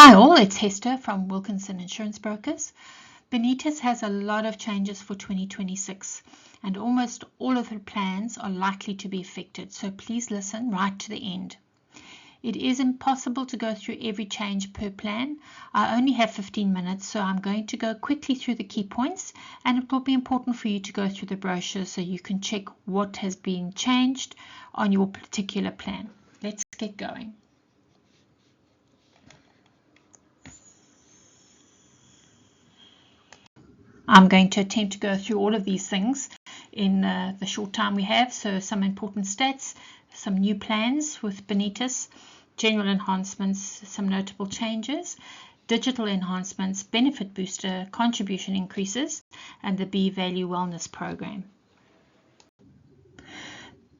Hi all, it's Hester from Wilkinson Insurance Brokers. Bonitas has a lot of changes for 2026 and almost all of the plans are likely to be affected, so please listen right to the end. It is impossible to go through every change per plan. I only have 15 minutes, so I'm going to go quickly through the key points, and it will be important for you to go through the brochure so you can check what has been changed on your particular plan. Let's get going. I'm going to attempt to go through all of these things in the short time we have. So some important stats, some new plans with Bonitas, general enhancements, some notable changes, digital enhancements, benefit booster, contribution increases, and the B Value Wellness Program.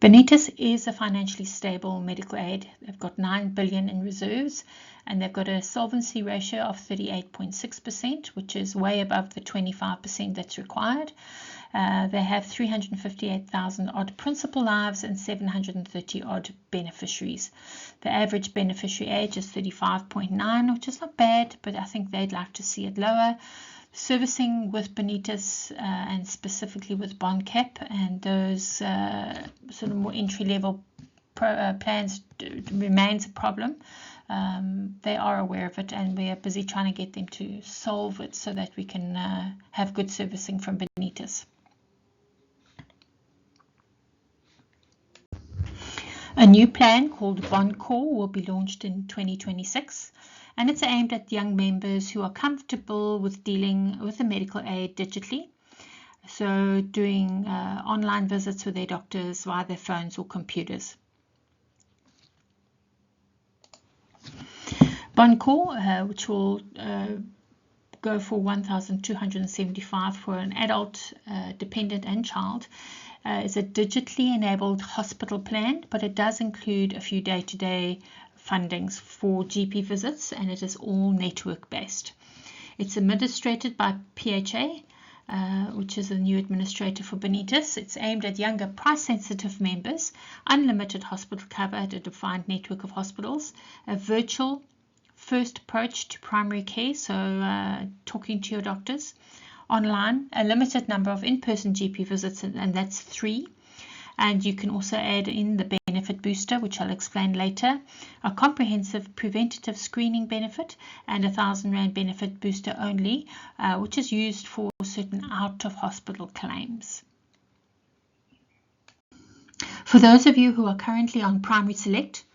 Bonitas is a financially stable medical aid. They've got $9 billion in reserves, and they've got a solvency ratio of 38.6%, which is way above the 25% that's required. They have 358,000 odd principal lives and 730 odd beneficiaries. The average beneficiary age is 35.9, which is not bad, but I think they'd like to see it lower. Servicing with Bonitas and specifically with BondCap and those sort of more entry-level plans remains a problem. They are aware of it, and we are busy trying to get them to solve it so that we can have good servicing from Bonitas. A new plan called BondCore will be launched in 2026. And it's aimed at young members who are comfortable with dealing with the medical aid digitally. So doing online visits with their doctors via their phones or computers. BondCore, which will go for $1,275 for an adult, dependent and child, is a digitally enabled hospital plan, but it does include a few day-to-day fundings for GP visits, and it is all network based. It's administered by PHA, which is a new administrator for Bonitas. It's aimed at younger price sensitive members, unlimited hospital cover at a defined network of hospitals, a virtual first approach to primary care, so talking to your doctors online, a limited number of in-person GP visits, and that's 3. And you can also add in the benefit booster, which I'll explain later, a comprehensive preventative screening benefit, and R1,000 benefit booster only, which is used for certain out-of-hospital claims. For those of you who are currently on Primary Select,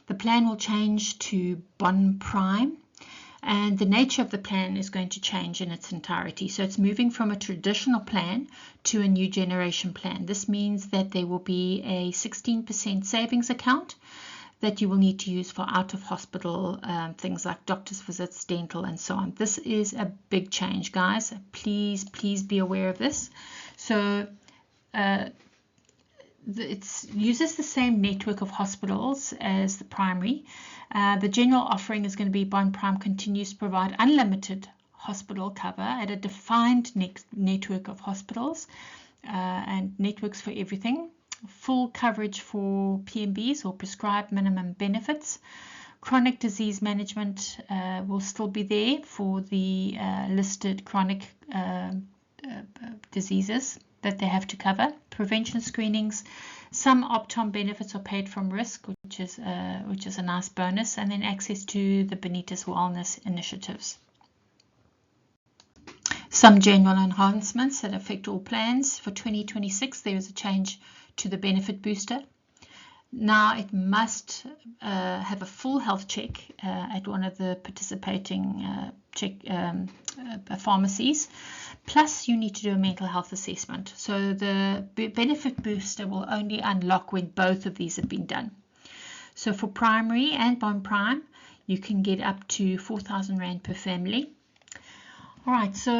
the plan will change to Bon Prime. And the nature of the plan is going to change in its entirety. So it's moving from a traditional plan to a new generation plan. This means that there will be a 16% savings account that you will need to use for out-of-hospital things like doctor's visits, dental, and so on. This is a big change, guys. Please be aware of this. So it uses the same network of hospitals as the primary. The general offering is going to be Bond Prime continues to provide unlimited hospital cover at a defined network of hospitals and networks for everything. Full coverage for PMBs or prescribed minimum benefits. Chronic disease management will still be there for the listed chronic diseases that they have to cover. Prevention screenings. Some Optom benefits are paid from risk, which is a nice bonus, and then access to the Bonitas wellness initiatives. Some general enhancements that affect all plans. For 2026, there is a change to the benefit booster. Now it must have a full health check at one of the participating pharmacies. Plus, you need to do a mental health assessment. So the benefit booster will only unlock when both of these have been done. So for primary and Bond Prime, you can get up to R4,000 per family. All right, so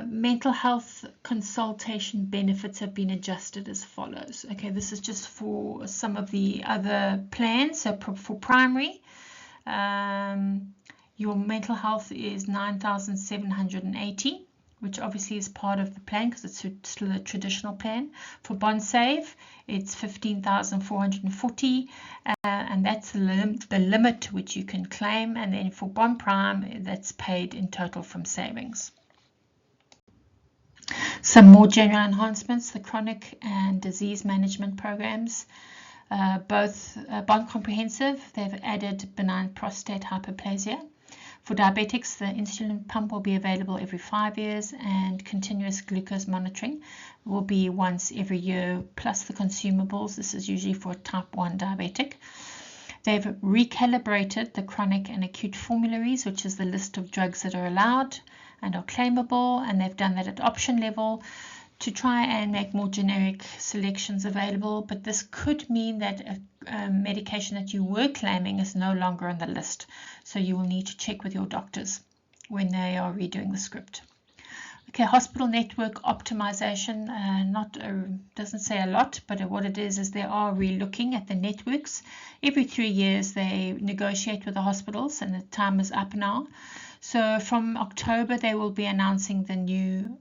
mental health consultation benefits have been adjusted as follows. Okay, this is just for some of the other plans. So for primary, your mental health is 9,780. which obviously is part of the plan because it's still a traditional plan. For Bond Save, it's 15,440, and that's the limit which you can claim. And then for Bond Prime, that's paid in total from savings. Some more general enhancements: the chronic and disease management programs. Both Bond Comprehensive, they've added benign prostate hyperplasia. For diabetics, the insulin pump will be available every 5 years, and continuous glucose monitoring will be once every year, plus the consumables. This is usually for type 1 diabetic. They've recalibrated the chronic and acute formularies, which is the list of drugs that are allowed and are claimable, and they've done that at option level to try and make more generic selections available. But this could mean that a medication that you were claiming is no longer on the list, so you will need to check with your doctors when they are redoing the script. Okay, hospital network optimization, doesn't say a lot, but what it is they are re-looking at the networks. Every 3 years they negotiate with the hospitals, and the time is up now. So from October they will be announcing the new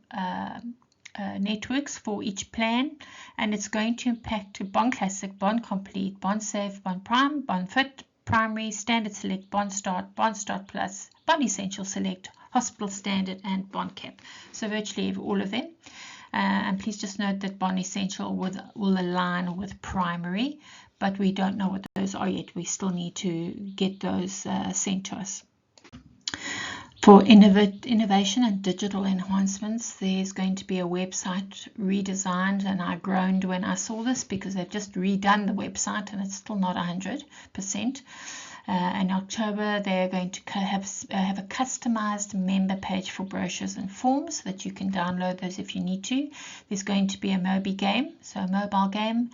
networks for each plan, and it's going to impact Bond Classic, Bond Complete, Bond Safe, Bond Prime, Bond Fit, Primary, Standard Select, Bond Start Plus, Bond Essential Select, Hospital Standard, and Bond Cap. So virtually all of them. And please just note that Bond Essential will align with Primary, but we don't know what those are yet. We still need to get those sent to us. For innovation and digital enhancements, there's going to be a website redesigned, and I groaned when I saw this because they've just redone the website and it's still not 100%. In October, they're going to have a customized member page for brochures and forms that you can download those if you need to. There's going to be a Mobi game, so a mobile game,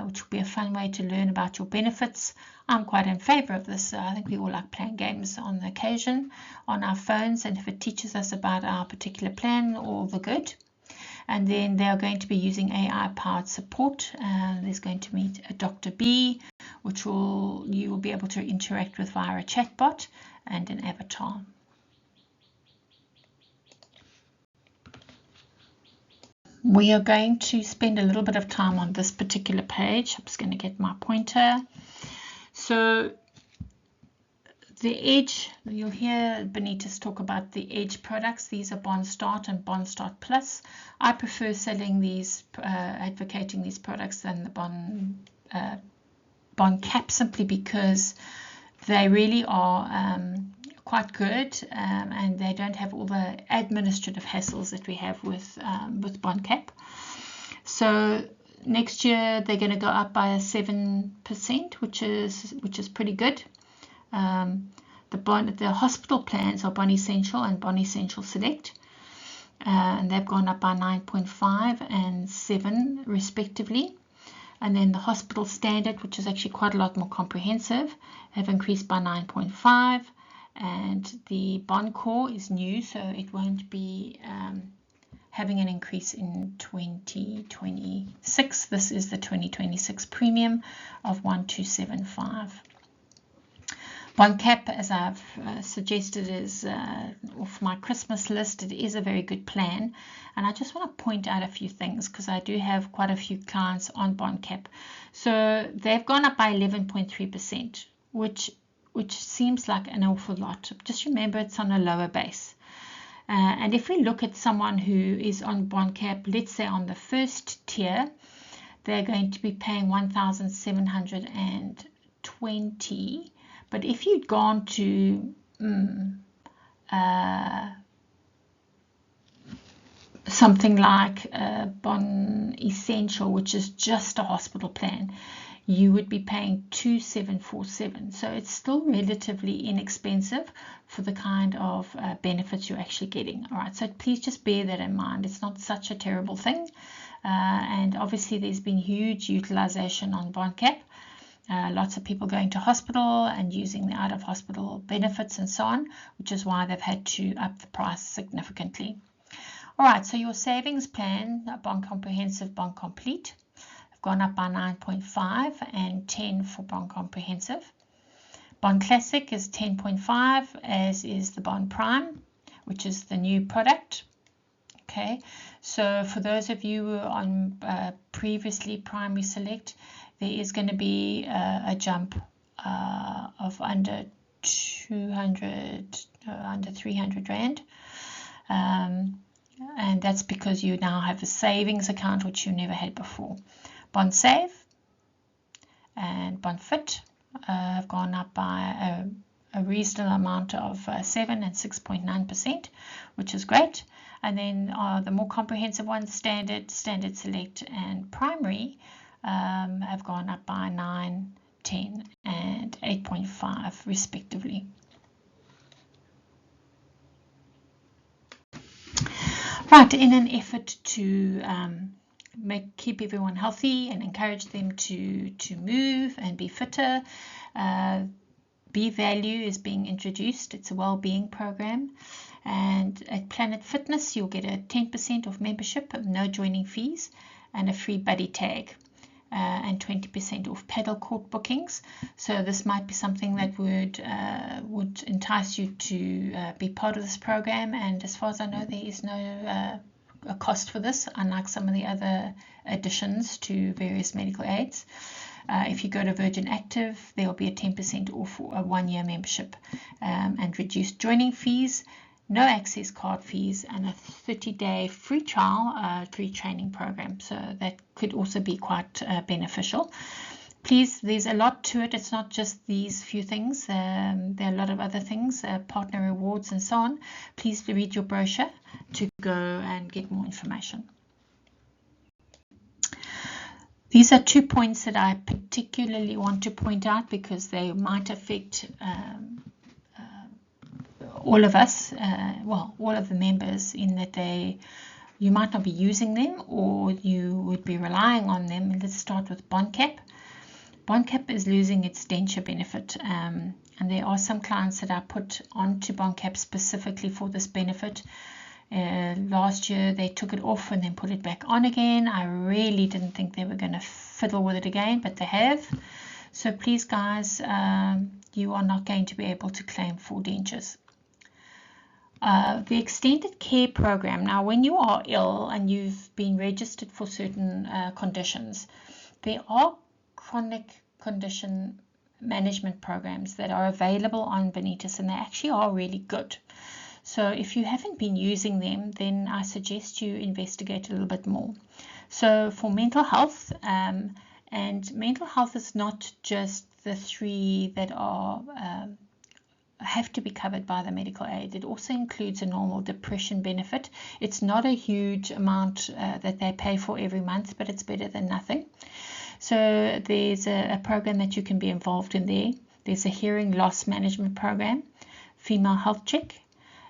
which will be a fun way to learn about your benefits. I'm quite in favor of this. I think we all like playing games on occasion on our phones, and if it teaches us about our particular plan, all the good. And then they are going to be using AI-powered support. There's going to be a Dr. B, which you will be able to interact with via a chatbot and an avatar. We are going to spend a little bit of time on this particular page. I'm just going to get my pointer. So the Edge, you'll hear Bonitas talk about the Edge products. These are Bond Start and Bond Start Plus. I prefer selling these, advocating these products than the Bond Cap, simply because they really are quite good, and they don't have all the administrative hassles that we have with Bond Cap. So next year they're going to go up by 7%, which is pretty good. The hospital plans are Bond Essential and Bond Essential Select, and they've gone up by 9.5 and 7 respectively. And then the hospital standard, which is actually quite a lot more comprehensive, have increased by 9.5. And the Bond Core is new, so it won't be having an increase in 2026. This is the 2026 premium of 1275. Bond Cap, as I've suggested, is off my Christmas list. It is a very good plan, and I just want to point out a few things because I do have quite a few clients on Bond Cap. So they've gone up by 11.3%, which seems like an awful lot. Just remember, it's on a lower base. And if we look at someone who is on Bond Cap, let's say on the first tier, they're going to be paying 1,720. But if you'd gone to something like Bond Essential, which is just a hospital plan, you would be paying 2,747. So it's still relatively inexpensive for the kind of benefits you're actually getting. All right, so please just bear that in mind. It's not such a terrible thing. And obviously there's been huge utilization on Bond Cap. Lots of people going to hospital and using the out-of-hospital benefits and so on, which is why they've had to up the price significantly. All right, so your savings plan, Bond Comprehensive, Bond Complete, have gone up by 9.5 and 10 for Bond Comprehensive. Bond Classic is 10.5, as is the Bond Prime, which is the new product. Okay, so for those of you who are on previously primary select, there is going to be a jump of under 300 Rand. And that's because you now have a savings account which you never had before. Bond Save and Bond Fit have gone up by a reasonable amount of 7 and 6.9%, which is great. And then the more comprehensive ones, Standard, Standard Select, and Primary, have gone up by 9, 10, and 8.5 respectively. Right, in an effort to keep everyone healthy and encourage them to move and be fitter, Be Value is being introduced. It's a well-being program, and at Planet Fitness you'll get a 10% off membership, no joining fees, and a free buddy tag, and 20% off paddle court bookings. So this might be something that would entice you to be part of this program. And as far as I know, there is no a cost for this, unlike some of the other additions to various medical aids. If you go to Virgin Active, there will be a 10% off a 1-year membership, and reduced joining fees, no access card fees, and a 30-day free trial, free training program. So that could also be quite beneficial. Please, there's a lot to it. It's not just these few things. There are a lot of other things, partner rewards and so on. Please read your brochure to go and get more information. These are 2 points that I particularly want to point out because they might affect all of us, well, all of the members, in that you might not be using them or you would be relying on them. And let's start with BondCap. BondCap is losing its denture benefit, and there are some clients that I put onto BondCap specifically for this benefit. Last year they took it off and then put it back on again. I really didn't think they were going to fiddle with it again, but they have. So please guys, you are not going to be able to claim for dentures. The extended care program. Now, when you are ill and you've been registered for certain conditions, there are chronic condition management programs that are available on Bonitas, and they actually are really good. So if you haven't been using them, then I suggest you investigate a little bit more. So for mental health, and mental health is not just the 3 that are have to be covered by the medical aid. It also includes a normal depression benefit. It's not a huge amount that they pay for every month, but it's better than nothing. So there's a program that you can be involved in there. There's a hearing loss management program, female health check,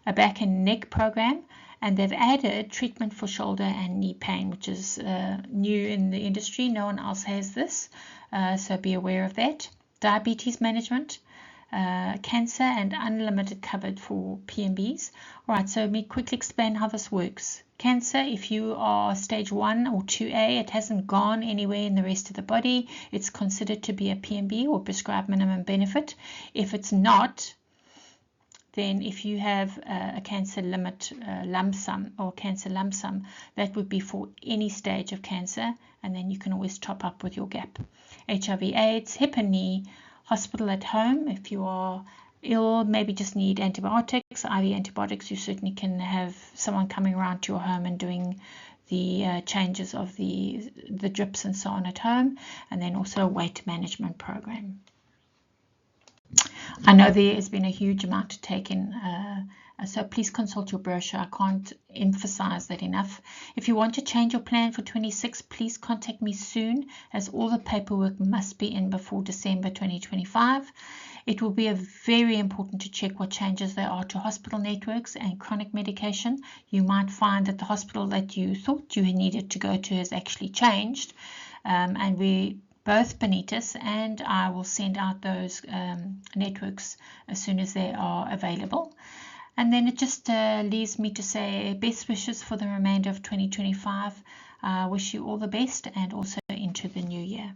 a back and neck program, and they've added treatment for shoulder and knee pain, which is new in the industry. No one else has this, so be aware of that. Diabetes management, cancer, and unlimited covered for PMBs. All right, so let me quickly explain how this works. Cancer, if you are stage 1 or 2A, it hasn't gone anywhere in the rest of the body, it's considered to be a PMB or prescribed minimum benefit. If it's not, then if you have a cancer limit lump sum or cancer lump sum, that would be for any stage of cancer, and then you can always top up with your gap. HIV AIDS, hip and knee, hospital at home. If you are ill, maybe just need antibiotics, IV antibiotics, you certainly can have someone coming around to your home and doing the changes of the drips and so on at home, and then also a weight management program. I know there has been a huge amount to take in, so please consult your brochure. I can't emphasize that enough. If you want to change your plan for 26, please contact me soon, as all the paperwork must be in before December 2025. It will be very important to check what changes there are to hospital networks and chronic medication. You might find that the hospital that you thought you needed to go to has actually changed, and both Bonitas and I will send out those networks as soon as they are available. And then it just leaves me to say best wishes for the remainder of 2025. I wish you all the best, and also into the new year.